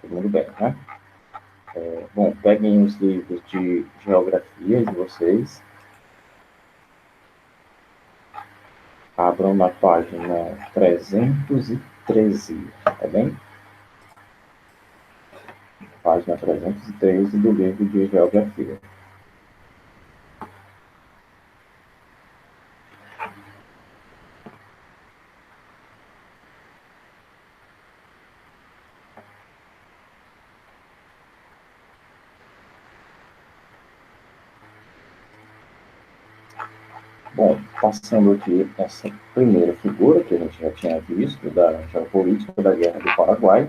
Todo mundo bem, né? Bom, peguem os livros de geografia de vocês, abram na página 313, tá bem? Página 313 do livro de geografia. Bom, passando aqui essa primeira figura que a gente já tinha visto, da geopolítica da Guerra do Paraguai,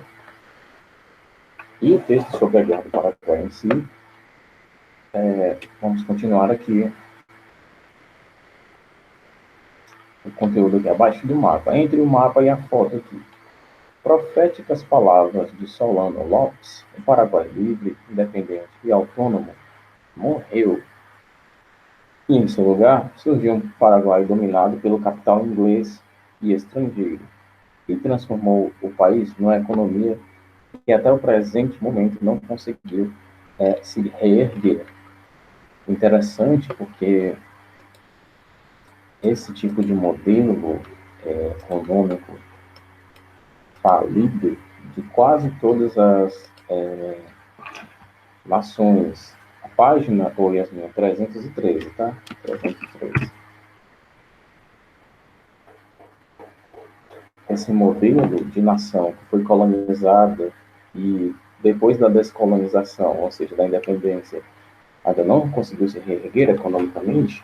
e o texto sobre a Guerra do Paraguai em si, vamos continuar aqui o conteúdo aqui abaixo do mapa, entre o mapa e a foto aqui. Proféticas palavras de Solano Lopes, um Paraguai livre, independente e autônomo, morreu. E, em seu lugar, surgiu um Paraguai dominado pelo capital inglês e estrangeiro, e transformou o país numa economia que até o presente momento não conseguiu se reerguer. Interessante porque esse tipo de modelo econômico falido de quase todas as nações. A página, ou Yasmin, 313, tá? 313. Esse modelo de nação que foi colonizada e depois da descolonização, ou seja, da independência, ainda não conseguiu se reerguer economicamente,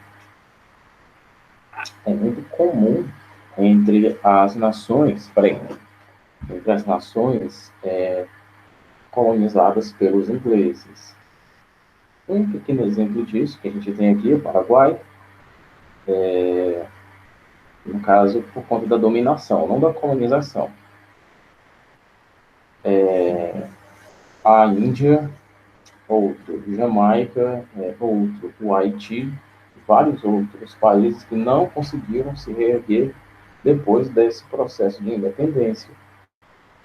é muito comum entre as nações, colonizadas pelos ingleses. Um pequeno exemplo disso que a gente tem aqui, o Paraguai, no caso, por conta da dominação, não da colonização. A Índia, outro, Jamaica, outro, o Haiti, vários outros países que não conseguiram se reerguer depois desse processo de independência,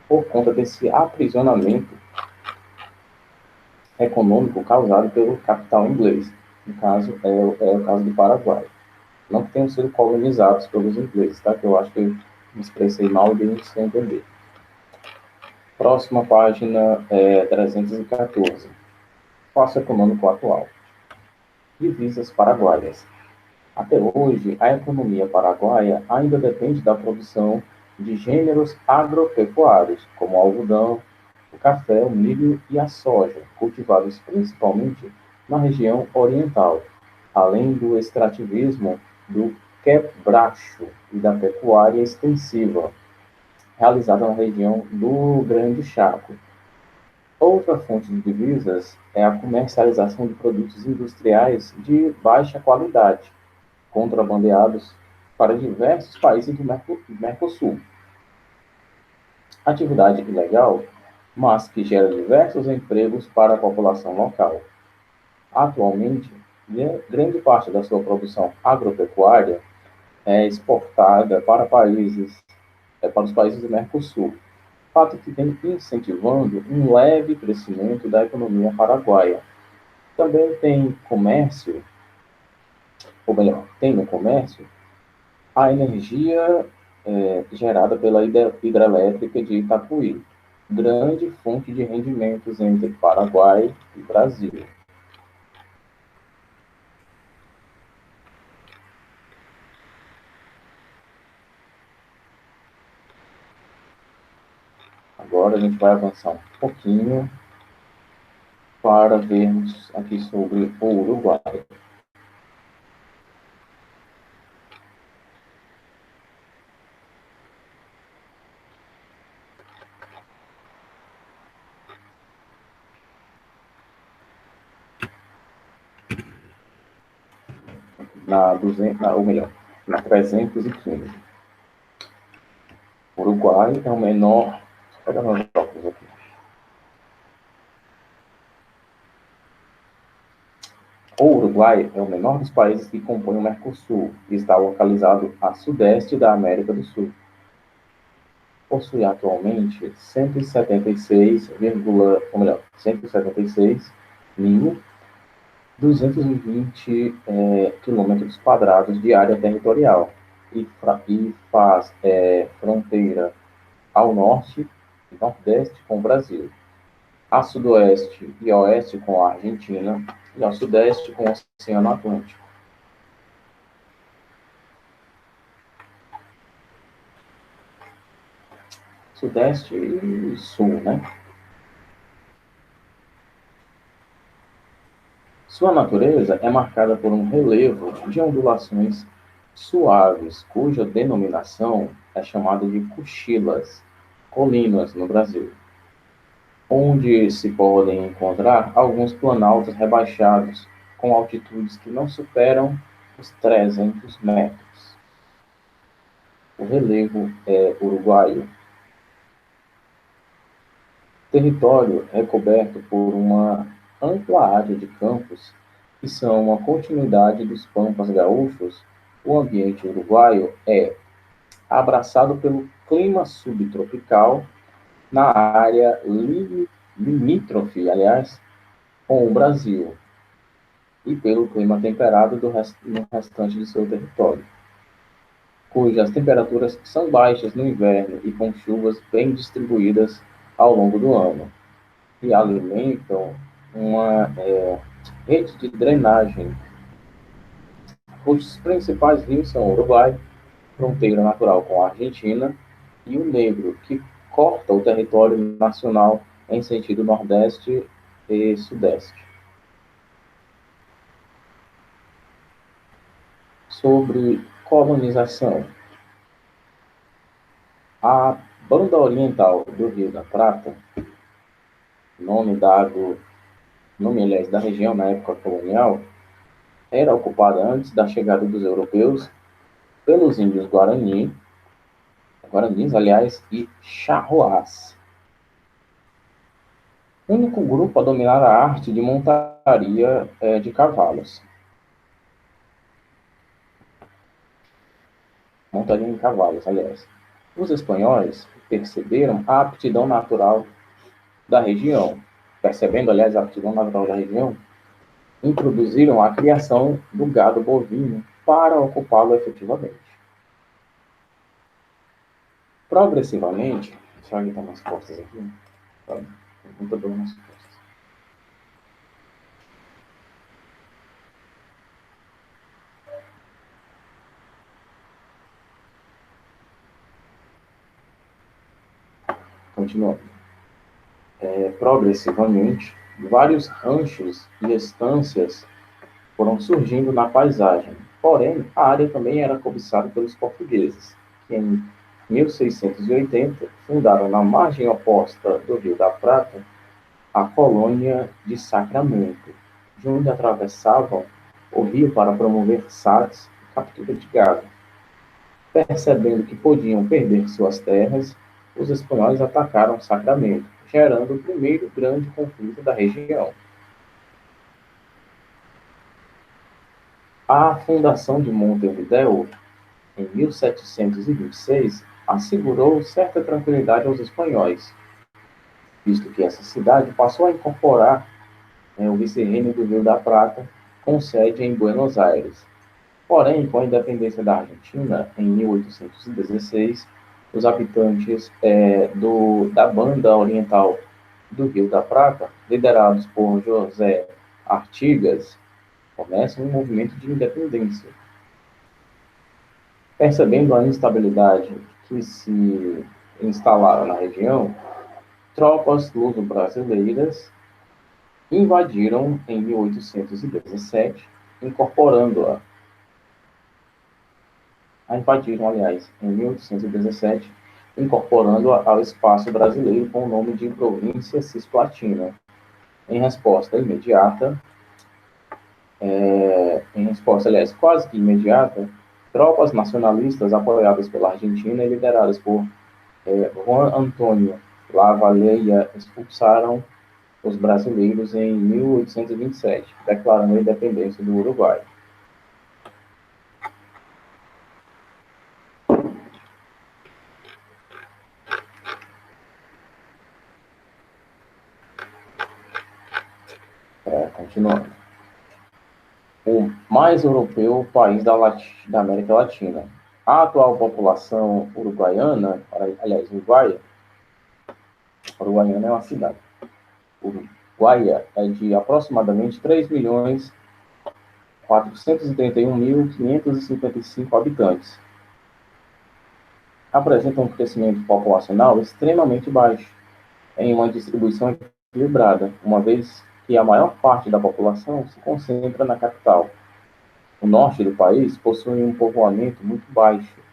por conta desse aprisionamento econômico causado pelo capital inglês. No caso, é o caso do Paraguai. Não que tenham sido colonizados pelos ingleses, tá? Que eu acho que eu me expressei mal e dei sem entender. Próxima página, 314. Espaço econômico atual. Divisas paraguaias. Até hoje, a economia paraguaia ainda depende da produção de gêneros agropecuários, como o algodão, o café, o milho e a soja, cultivados principalmente na região oriental, além do extrativismo do quebracho e da pecuária extensiva, realizada na região do Grande Chaco. Outra fonte de divisas é a comercialização de produtos industriais de baixa qualidade, contrabandeados para diversos países do Mercosul. Atividade ilegal, mas que gera diversos empregos para a população local. Atualmente, grande parte da sua produção agropecuária é exportada para os países do Mercosul, fato que vem incentivando um leve crescimento da economia paraguaia. Também tem comércio, ou melhor, tem no comércio a energia gerada pela hidrelétrica de Itapuí, grande fonte de rendimentos entre Paraguai e Brasil. Agora a gente vai avançar um pouquinho para vermos aqui sobre o Uruguai. Ou melhor, na 315. O Uruguai é o menor. Espera meus óculos aqui. O Uruguai é o menor dos países que compõem o Mercosul e está localizado a sudeste da América do Sul. possui atualmente 176, ou melhor, 176.220 quilômetros quadrados de área territorial e faz fronteira ao norte e nordeste com o Brasil, a sudoeste e oeste com a Argentina e ao sudeste com o Oceano Atlântico. Sudeste e sul, né? Sua natureza é marcada por um relevo de ondulações suaves, cuja denominação é chamada de cochilas, colinas no Brasil, onde se podem encontrar alguns planaltos rebaixados, com altitudes que não superam os 300 metros. O relevo é uruguaio. O território é coberto por uma ampla área de campos que são uma continuidade dos pampas gaúchos. O ambiente uruguaio é abraçado pelo clima subtropical na área limítrofe, aliás, com o Brasil, e pelo clima temperado no restante de seu território, cujas temperaturas são baixas no inverno e com chuvas bem distribuídas ao longo do ano, e alimentam uma rede de drenagem. Os principais rios são o Uruguai, fronteira natural com a Argentina, e o Negro, que corta o território nacional em sentido nordeste e sudeste. Sobre colonização. A banda oriental do Rio da Prata, aliás, da região na época colonial, era ocupada antes da chegada dos europeus pelos índios Guaranis, aliás, e Charruás, único grupo a dominar a arte de montaria de cavalos. Montaria em cavalos, aliás. Os espanhóis perceberam a aptidão natural da região. Percebendo, aliás, a aptidão natural da região, introduziram a criação do gado bovino para ocupá-lo efetivamente. Progressivamente, deixa eu ajeitar minhas costas aqui, tá? Muita dor nas costas. Continuando. Progressivamente, vários ranchos e estâncias foram surgindo na paisagem. Porém, a área também era cobiçada pelos portugueses, que em 1680 fundaram na margem oposta do Rio da Prata a colônia de Sacramento, de onde atravessavam o rio para promover saques e captura de gado. Percebendo que podiam perder suas terras, os espanhóis atacaram Sacramento, gerando o primeiro grande conflito da região. A fundação de Montevideo, em 1726, assegurou certa tranquilidade aos espanhóis, visto que essa cidade passou a incorporar o vice-reino do Rio da Prata, com sede em Buenos Aires. Porém, com a independência da Argentina, em 1816, os habitantes da banda oriental do Rio da Prata, liderados por José Artigas, começam um movimento de independência. Percebendo a instabilidade que se instalara na região, tropas luso-brasileiras invadiram em 1817, incorporando-a. Invadiram, aliás, em 1817, incorporando-a ao espaço brasileiro com o nome de Província Cisplatina. Em resposta imediata, aliás, quase que imediata, tropas nacionalistas apoiadas pela Argentina e lideradas por Juan Antônio Lavalleja expulsaram os brasileiros em 1827, declarando a independência do Uruguai. Continuando. O mais europeu país da América Latina. A atual população uruguaiana, aliás, Uruguaiana é uma cidade. Uruguaia é de aproximadamente 3.431.555 habitantes. Apresenta um crescimento populacional extremamente baixo, em uma distribuição equilibrada, uma vez que a maior parte da população se concentra na capital. O norte do país possui um povoamento muito baixo.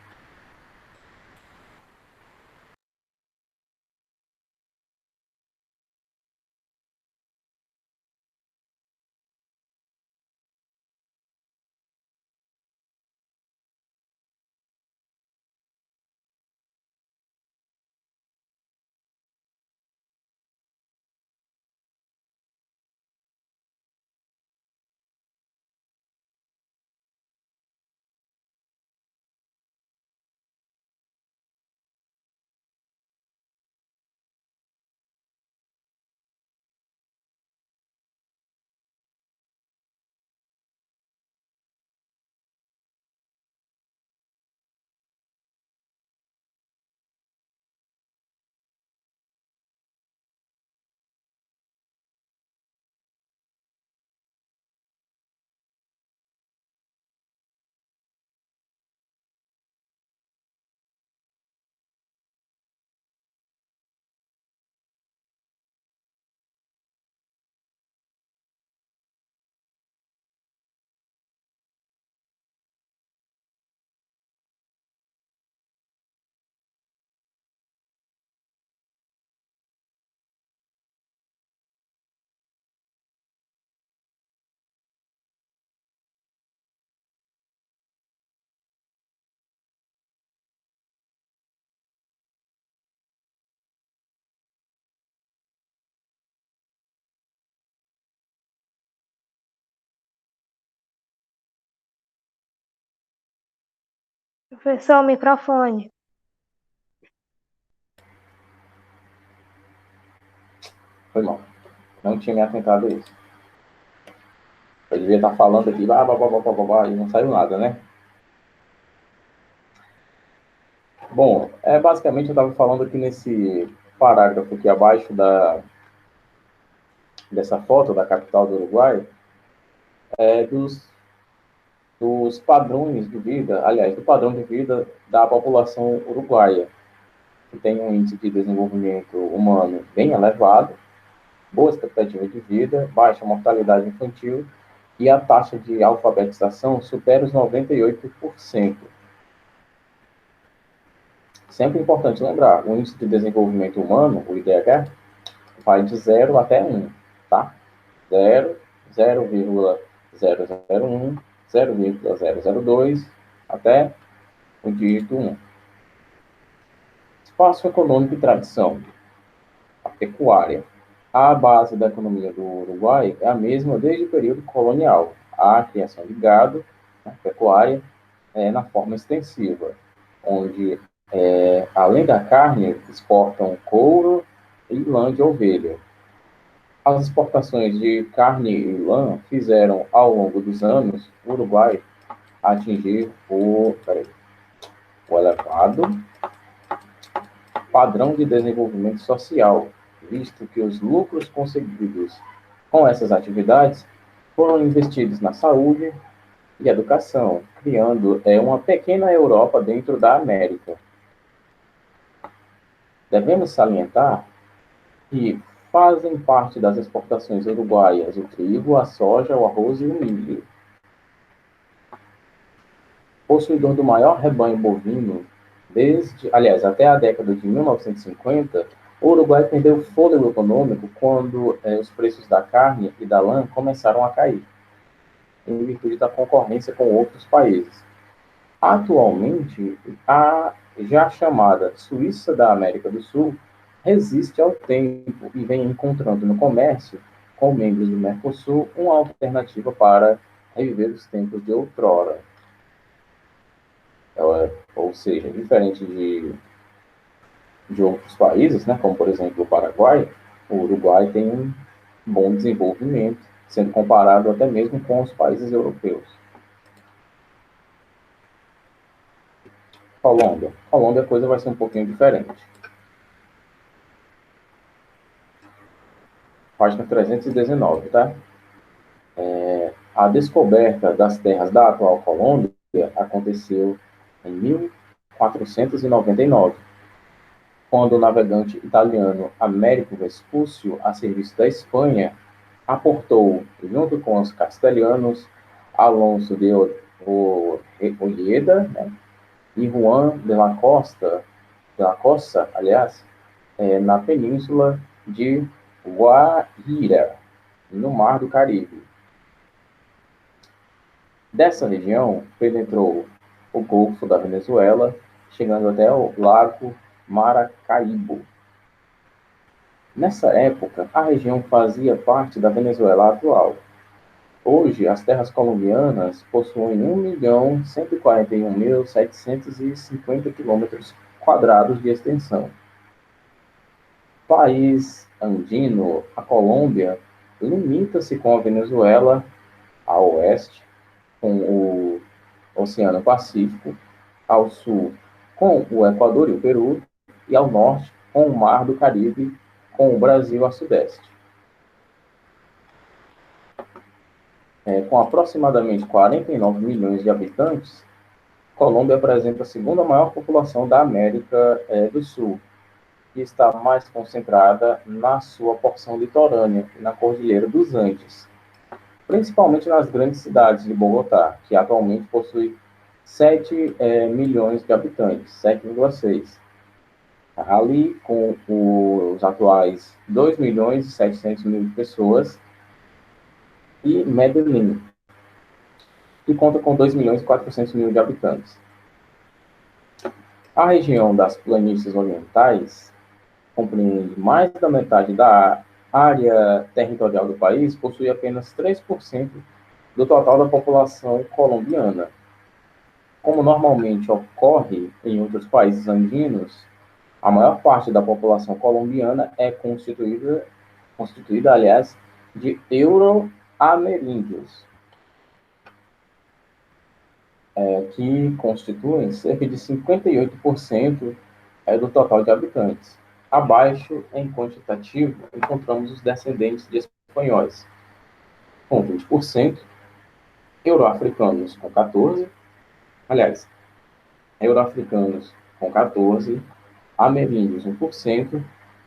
Professor, microfone. Foi mal. Não tinha me atentado a isso. Eu devia estar falando aqui, e não saiu nada, né? Bom, basicamente eu estava falando aqui nesse parágrafo aqui abaixo dessa foto da capital do Uruguai, dos padrões de vida, aliás, do padrão de vida da população uruguaia, que tem um índice de desenvolvimento humano bem elevado, boa expectativa de vida, baixa mortalidade infantil e a taxa de alfabetização supera os 98%. Sempre importante lembrar, o índice de desenvolvimento humano, o IDH, vai de 0 até 1, tá? 0, 0,001, 0,002, até o dígito 1. Espaço econômico e tradição. A pecuária. A base da economia do Uruguai é a mesma desde o período colonial. A criação de gado, pecuária, na forma extensiva, onde, além da carne, exportam couro e lã de ovelha. As exportações de carne e lã fizeram, ao longo dos anos, o Uruguai atingir o elevado padrão de desenvolvimento social, visto que os lucros conseguidos com essas atividades foram investidos na saúde e educação, criando uma pequena Europa dentro da América. Devemos salientar que fazem parte das exportações uruguaias o trigo, a soja, o arroz e o milho. Possuidor do maior rebanho bovino, até a década de 1950, o Uruguai perdeu fôlego econômico quando os preços da carne e da lã começaram a cair, em virtude da concorrência com outros países. Atualmente, a já chamada Suíça da América do Sul resiste ao tempo e vem encontrando no comércio com membros do Mercosul uma alternativa para reviver os tempos de outrora. Ou seja, diferente de outros países, né, como por exemplo o Paraguai, o Uruguai tem um bom desenvolvimento, sendo comparado até mesmo com os países europeus. Colômbia. Colômbia a coisa vai ser um pouquinho diferente. Página 319, tá? A descoberta das terras da atual Colômbia aconteceu em 1499, quando o navegante italiano Américo Vespúcio, a serviço da Espanha, aportou, junto com os castelhanos Alonso de Ojeda, né, e Juan de la Costa, aliás, na península de Guaíra, no Mar do Caribe. Dessa região, penetrou o Golfo da Venezuela, chegando até o Lago Maracaibo. Nessa época, a região fazia parte da Venezuela atual. Hoje, as terras colombianas possuem 1.141.750 quilômetros quadrados de extensão. País andino, a Colômbia limita-se com a Venezuela a oeste, com o Oceano Pacífico, ao sul com o Equador e o Peru, e ao norte com o Mar do Caribe, com o Brasil a sudeste. Com aproximadamente 49 milhões de habitantes, Colômbia apresenta a segunda maior população da América do Sul, e está mais concentrada na sua porção litorânea e na Cordilheira dos Andes, principalmente nas grandes cidades de Bogotá, que atualmente possui 7 milhões de habitantes, 7,6. Ali, com os atuais 2 milhões e 700 mil pessoas, e Medellín, que conta com 2 milhões e 400 mil de habitantes. A região das planícies orientais compreende mais da metade da área territorial do país, possui apenas 3% do total da população colombiana. Como normalmente ocorre em outros países andinos, a maior parte da população colombiana é constituída, aliás, de euro-ameríndios, que constituem cerca de 58% do total de habitantes. Abaixo, em quantitativo, encontramos os descendentes de espanhóis, com 20%, euro-africanos com 14%, aliás, euro-africanos com 14%, ameríndios 1%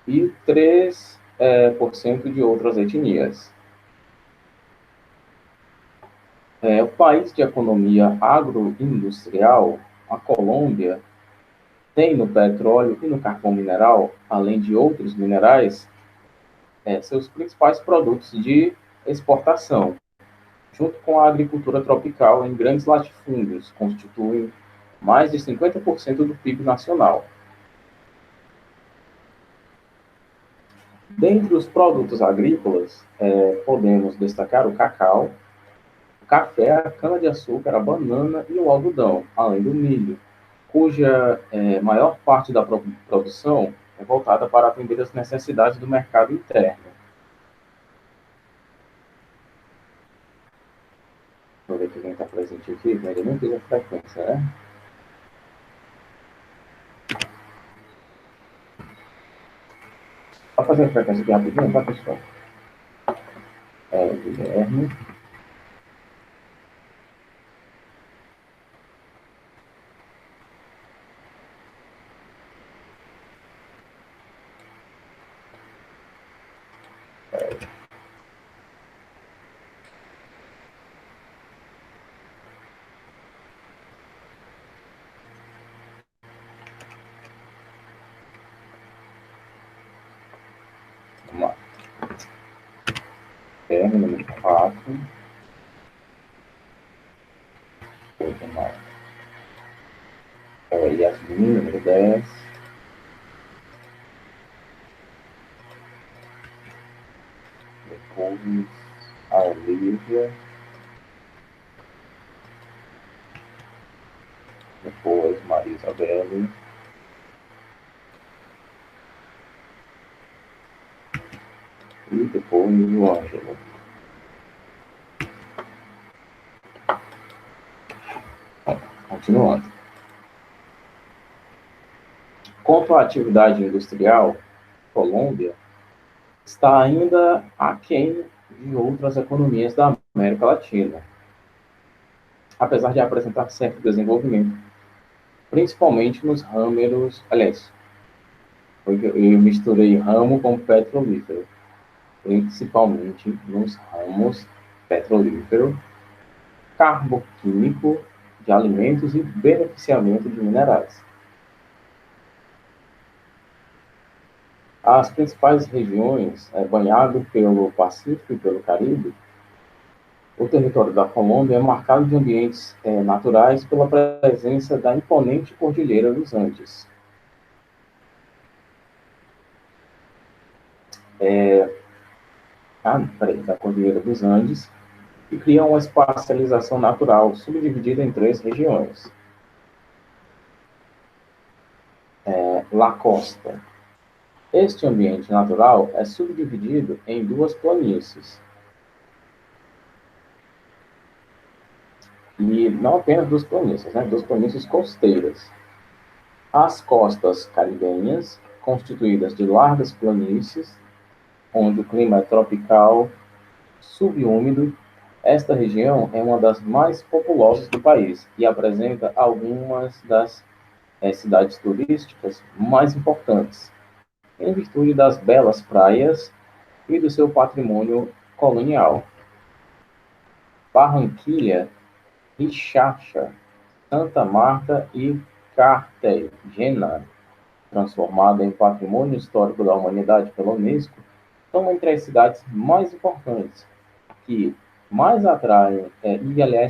e 3% de outras etnias. O país de economia agroindustrial, a Colômbia, tem no petróleo e no carvão mineral, além de outros minerais, seus principais produtos de exportação, junto com a agricultura tropical em grandes latifúndios, constituem mais de 50% do PIB nacional. Dentre os produtos agrícolas, podemos destacar o cacau, o café, a cana-de-açúcar, a banana e o algodão, além do milho, cuja maior parte da produção é voltada para atender as necessidades do mercado interno. Deixa eu ver quem está presente aqui, mas eu não fiz a frequência, né? Vou fazer a frequência aqui rapidinho, tá, pessoal? Guilherme. Vamos lá. Guilherme, número 4. Vamos lá. Yasmin, número 10. Depois, a Olivia. Depois, Maria Isabelle. E depois, o Ângelo. Continuando. Quanto à atividade industrial, Colômbia está ainda aquém de outras economias da América Latina, apesar de apresentar certo desenvolvimento, principalmente nos ramos, aliás, eu misturei ramo com petrolífero, principalmente nos ramos petrolífero, carboquímico, de alimentos e beneficiamento de minerais. As principais regiões, banhado pelo Pacífico e pelo Caribe, o território da Colômbia é marcado de ambientes naturais pela presença da imponente Cordilheira dos Andes. Da Cordilheira dos Andes, que cria uma espacialização natural subdividida em três regiões. La Costa. Este ambiente natural é subdividido em duas planícies. E não apenas duas planícies, duas planícies costeiras. As costas caribenhas, constituídas de largas planícies, onde o clima é tropical, subúmido. Esta região é uma das mais populosas do país e apresenta algumas das cidades turísticas mais importantes, em virtude das belas praias e do seu patrimônio colonial. Barranquilha, Rixacha, Santa Marta e Cartagena, transformada em Patrimônio Histórico da Humanidade pela Unesco, são entre as cidades mais importantes, que mais atraem,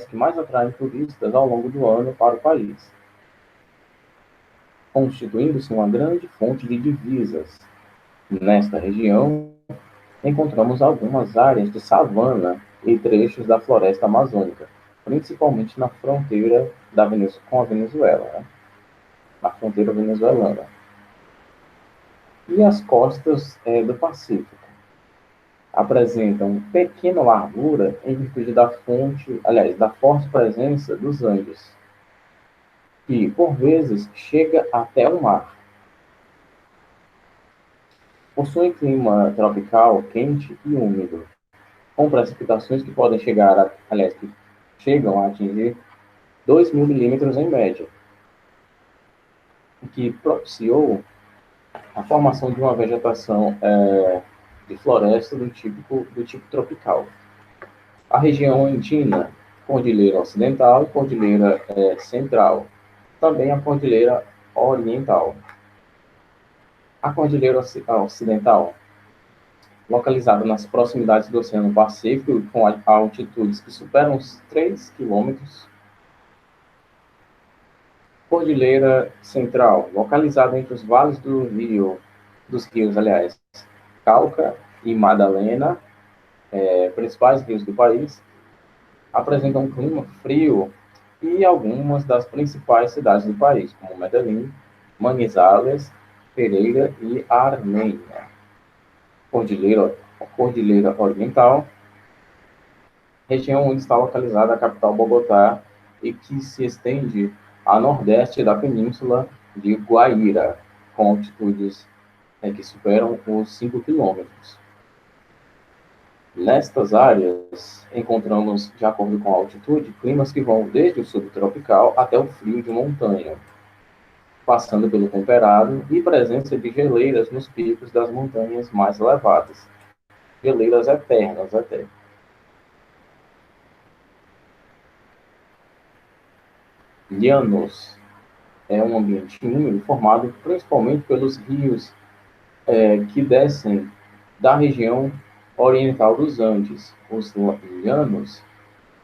que mais atraem turistas ao longo do ano para o país, constituindo-se uma grande fonte de divisas. Nesta região, encontramos algumas áreas de savana e trechos da floresta amazônica, principalmente na fronteira com a Venezuela, na fronteira venezuelana. E as costas do Pacífico apresentam pequena largura em virtude da forte presença dos Andes, que, por vezes, chega até o mar. Possuem clima tropical, quente e úmido, com precipitações que podem que chegam a atingir 2.000 milímetros em média, o que propiciou a formação de uma vegetação de floresta do tipo tropical. A região andina, Cordilheira Ocidental e Cordilheira Central, também a Cordilheira Oriental. A Cordilheira Ocidental, localizada nas proximidades do Oceano Pacífico, com altitudes que superam os 3 quilômetros. Cordilheira Central, localizada entre os vales dos rios, Cauca e Madalena, principais rios do país, apresentam um clima frio e algumas das principais cidades do país, como Medellín, Manizales, Pereira e Armênia. Cordilheira Oriental, região onde está localizada a capital Bogotá e que se estende a nordeste da península de Guaíra, com altitudes que superam os 5 quilômetros. Nestas áreas, encontramos, de acordo com a altitude, climas que vão desde o subtropical até o frio de montanha, passando pelo temperado e presença de geleiras nos picos das montanhas mais elevadas. Geleiras eternas até. Llanos é um ambiente úmido formado principalmente pelos rios que descem da região oriental dos Andes. Os llanos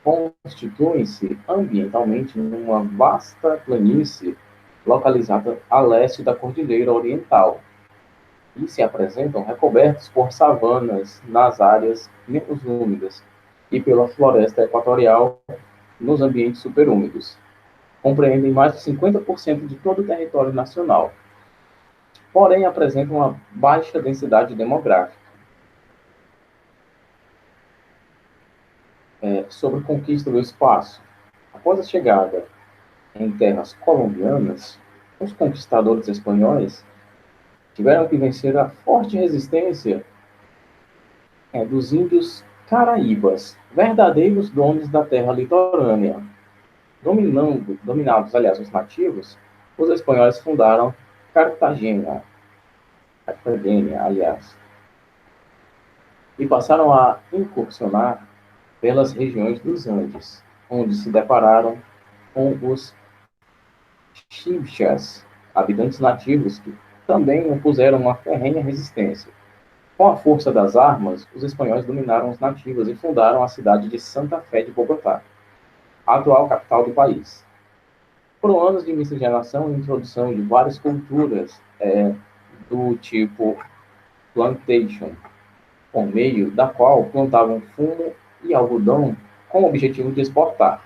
constituem-se ambientalmente numa vasta planície localizada a leste da Cordilheira Oriental e se apresentam recobertos por savanas nas áreas menos úmidas e pela floresta equatorial nos ambientes superúmidos. Compreendem mais de 50% de todo o território nacional, porém apresentam uma baixa densidade demográfica. Sobre conquista do espaço. Após a chegada em terras colombianas, os conquistadores espanhóis tiveram que vencer a forte resistência dos índios caraíbas, verdadeiros donos da terra litorânea. Dominados, aliás, os nativos, os espanhóis fundaram Cartagena, aliás, e passaram a incursionar pelas regiões dos Andes, onde se depararam com os Chibchas, habitantes nativos que também opuseram uma ferrenha resistência. Com a força das armas, os espanhóis dominaram os nativos e fundaram a cidade de Santa Fé de Bogotá, a atual capital do país. Foram anos de miscigenação e introdução de várias culturas do tipo plantation, por meio da qual plantavam fumo e algodão com o objetivo de exportar.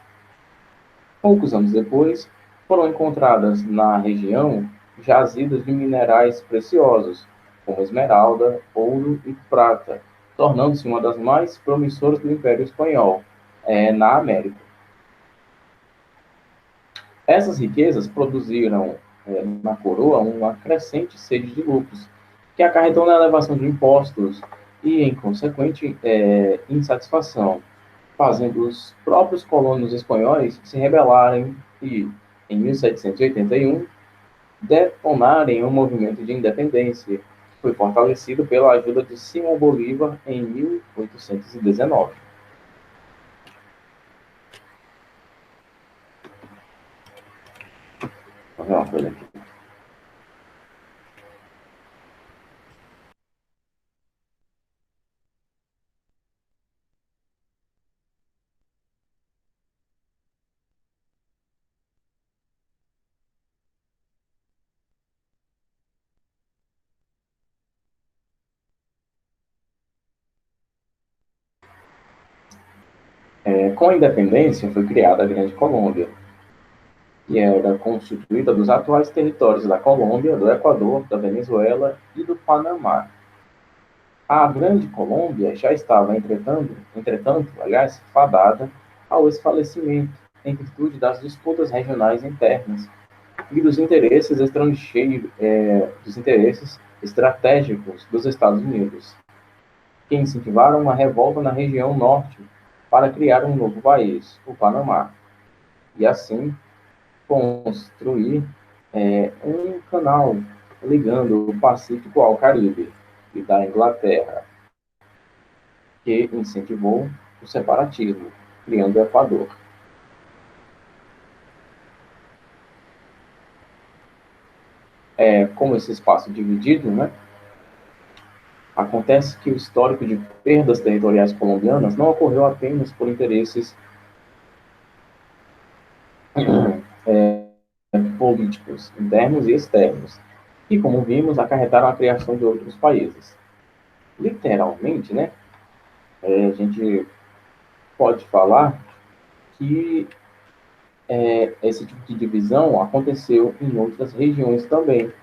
Poucos anos depois, foram encontradas na região jazidas de minerais preciosos, como esmeralda, ouro e prata, tornando-se uma das mais promissoras do Império Espanhol na América. Essas riquezas produziram na coroa uma crescente sede de lucros, que acarretou na elevação de impostos e, em consequente, insatisfação, fazendo os próprios colonos espanhóis se rebelarem e, em 1781, detonarem um movimento de independência, que foi fortalecido pela ajuda de Simão Bolívar em 1819. Vou ver uma coisa aqui. Com a independência, foi criada a Grande Colômbia, que era constituída dos atuais territórios da Colômbia, do Equador, da Venezuela e do Panamá. A Grande Colômbia já estava, entretanto, fadada ao esfalecimento em virtude das disputas regionais internas e dos interesses dos interesses estratégicos dos Estados Unidos, que incentivaram uma revolta na região norte para criar um novo país, o Panamá, e assim construir um canal ligando o Pacífico ao Caribe, e da Inglaterra, que incentivou o separatismo, criando o Equador. Como esse espaço dividido, né, acontece que o histórico de perdas territoriais colombianas não ocorreu apenas por interesses políticos internos e externos, e, como vimos, acarretaram a criação de outros países. Literalmente, né, a gente pode falar que esse tipo de divisão aconteceu em outras regiões também,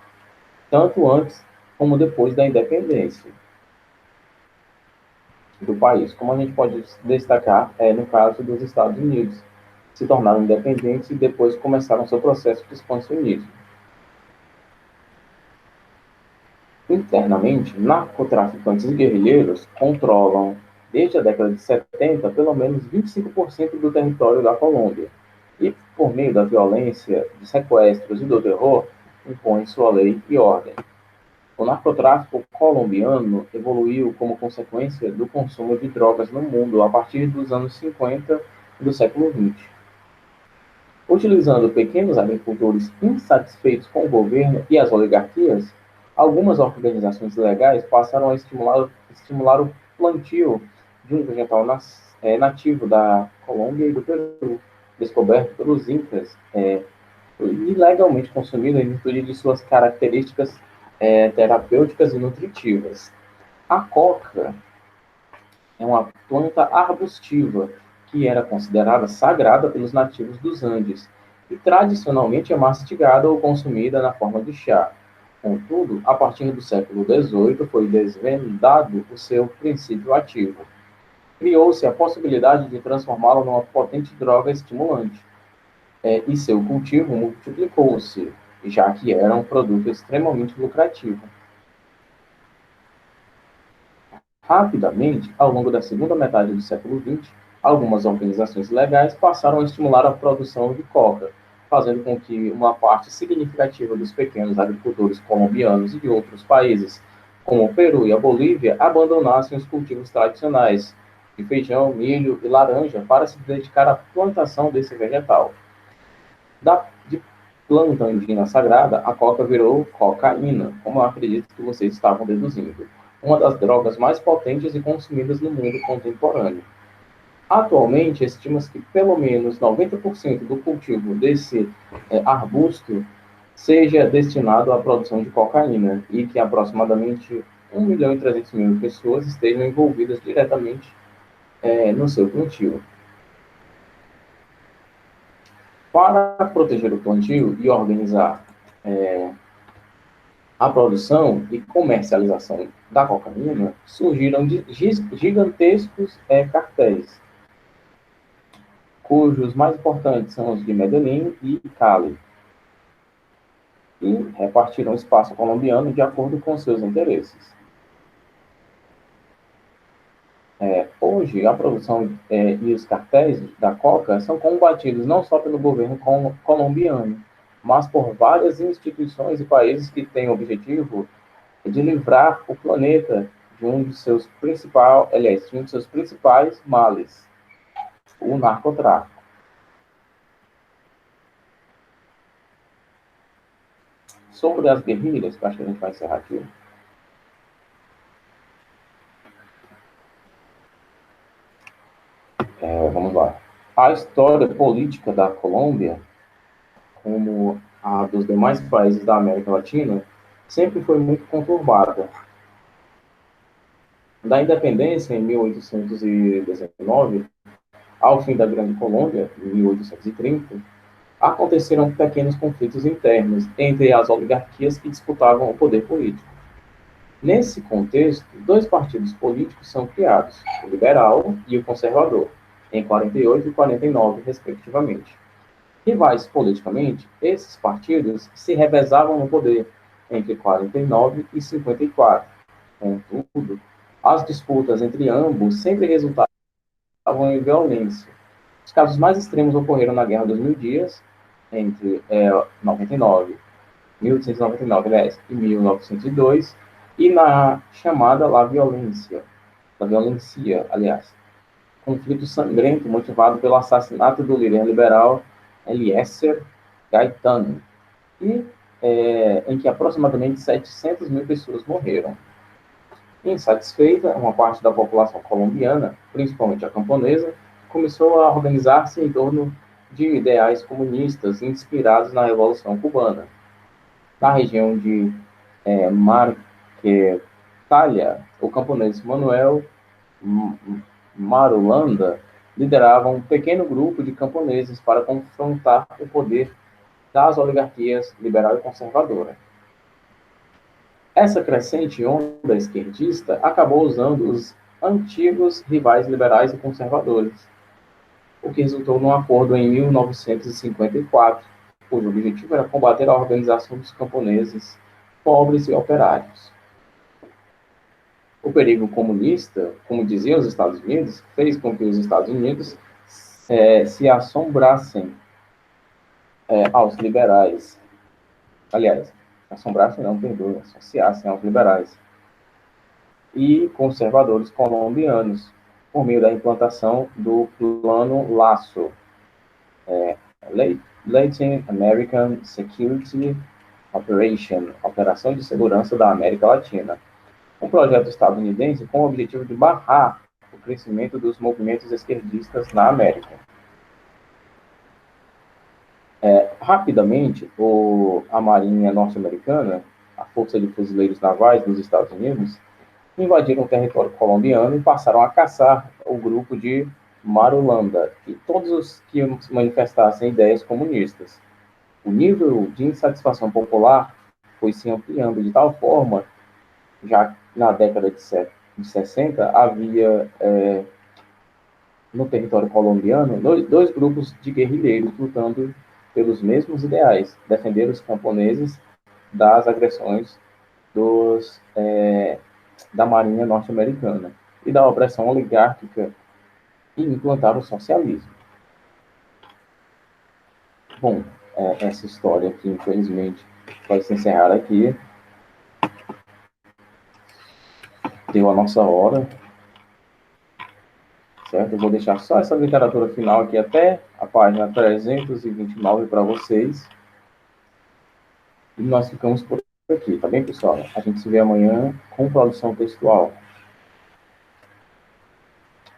tanto antes como depois da independência do país, como a gente pode destacar no caso dos Estados Unidos, que se tornaram independentes e depois começaram seu processo de expansionismo. Internamente, narcotraficantes e guerrilheiros controlam, desde a década de 70, pelo menos 25% do território da Colômbia, e, por meio da violência, de sequestros e do terror, impõem sua lei e ordem. O narcotráfico colombiano evoluiu como consequência do consumo de drogas no mundo a partir dos anos 50 do século XX. Utilizando pequenos agricultores insatisfeitos com o governo e as oligarquias, algumas organizações legais passaram a estimular o plantio de um vegetal nativo da Colômbia e do Peru, descoberto pelos Incas, ilegalmente consumido em virtude de suas características terapêuticas e nutritivas. A coca é uma planta arbustiva que era considerada sagrada pelos nativos dos Andes e tradicionalmente é mastigada ou consumida na forma de chá. Contudo, a partir do século XVIII foi desvendado o seu princípio ativo. Criou-se a possibilidade de transformá-la numa potente droga estimulante. e seu cultivo multiplicou-se, já que era um produto extremamente lucrativo. Rapidamente, ao longo da segunda metade do século XX, algumas organizações legais passaram a estimular a produção de coca, fazendo com que uma parte significativa dos pequenos agricultores colombianos e de outros países, como o Peru e a Bolívia, abandonassem os cultivos tradicionais de feijão, milho e laranja para se dedicar à plantação desse vegetal. De planta andina sagrada, a coca virou cocaína, como eu acredito que vocês estavam deduzindo, uma das drogas mais potentes e consumidas no mundo contemporâneo. Atualmente, estima-se que pelo menos 90% do cultivo desse arbusto seja destinado à produção de cocaína e que aproximadamente 1.300.000 pessoas estejam envolvidas diretamente no seu plantio. Para proteger o plantio e organizar a produção e comercialização da cocaína, surgiram gigantescos cartéis, cujos mais importantes são os de Medellín e Cali, e repartiram o espaço colombiano de acordo com seus interesses. Hoje, a produção e os cartéis da coca são combatidos não só pelo governo colombiano, mas por várias instituições e países que têm o objetivo de livrar o planeta de um de seus principais males, o narcotráfico. Sobre as guerrilhas, que acho que a gente vai encerrar aqui. Vamos lá. A história política da Colômbia, como a dos demais países da América Latina, sempre foi muito conturbada. Da independência, em 1819, ao fim da Grande Colômbia, em 1830, aconteceram pequenos conflitos internos entre as oligarquias que disputavam o poder político. Nesse contexto, dois partidos políticos são criados, o liberal e o conservador, em 48 e 49, respectivamente. Rivais politicamente, esses partidos se revezavam no poder entre 49 e 54. Contudo, as disputas entre ambos sempre resultavam em violência. Os casos mais extremos ocorreram na Guerra dos Mil Dias, entre 1899, aliás, e 1902, e na chamada La Violência, aliás, conflito sangrento motivado pelo assassinato do líder liberal Eliezer Gaitán, e em que aproximadamente 700.000 pessoas morreram. Insatisfeita, uma parte da população colombiana, principalmente a camponesa, começou a organizar-se em torno de ideais comunistas inspirados na Revolução Cubana. Na região de Marquetalia, o camponês Manuel Marulanda liderava um pequeno grupo de camponeses para confrontar o poder das oligarquias liberal e conservadora. Essa crescente onda esquerdista acabou usando os antigos rivais liberais e conservadores, o que resultou num acordo em 1954, cujo objetivo era combater a organização dos camponeses, pobres e operários. O perigo comunista, como diziam os Estados Unidos, fez com que os Estados Unidos se assombrassem aos liberais. Aliás, assombrassem não, perdoe, associassem aos liberais e conservadores colombianos, por meio da implantação do Plano Laço, Latin American Security Operation, Operação de Segurança da América Latina, um projeto estadunidense com o objetivo de barrar o crescimento dos movimentos esquerdistas na América. Rapidamente, a Marinha norte-americana, a Força de Fuzileiros Navais dos Estados Unidos, invadiram o território colombiano e passaram a caçar o grupo de Marulanda e todos os que manifestassem ideias comunistas. O nível de insatisfação popular foi se ampliando de tal forma, já na década de 60, havia no território colombiano dois grupos de guerrilheiros lutando pelos mesmos ideais, defender os camponeses das agressões da Marinha norte-americana e da opressão oligárquica e implantar o socialismo. Bom, essa história aqui, infelizmente, vai se encerrar aqui. Deu a nossa hora, certo? Eu vou deixar só essa literatura final aqui até a página 329 para vocês. E nós ficamos por aqui, tá bem, pessoal? A gente se vê amanhã com produção textual.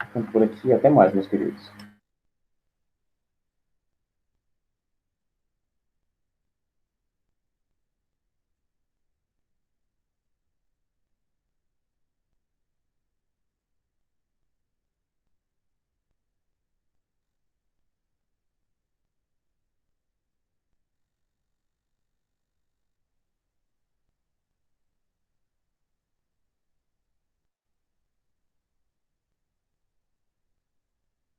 Ficamos por aqui. Até mais, meus queridos.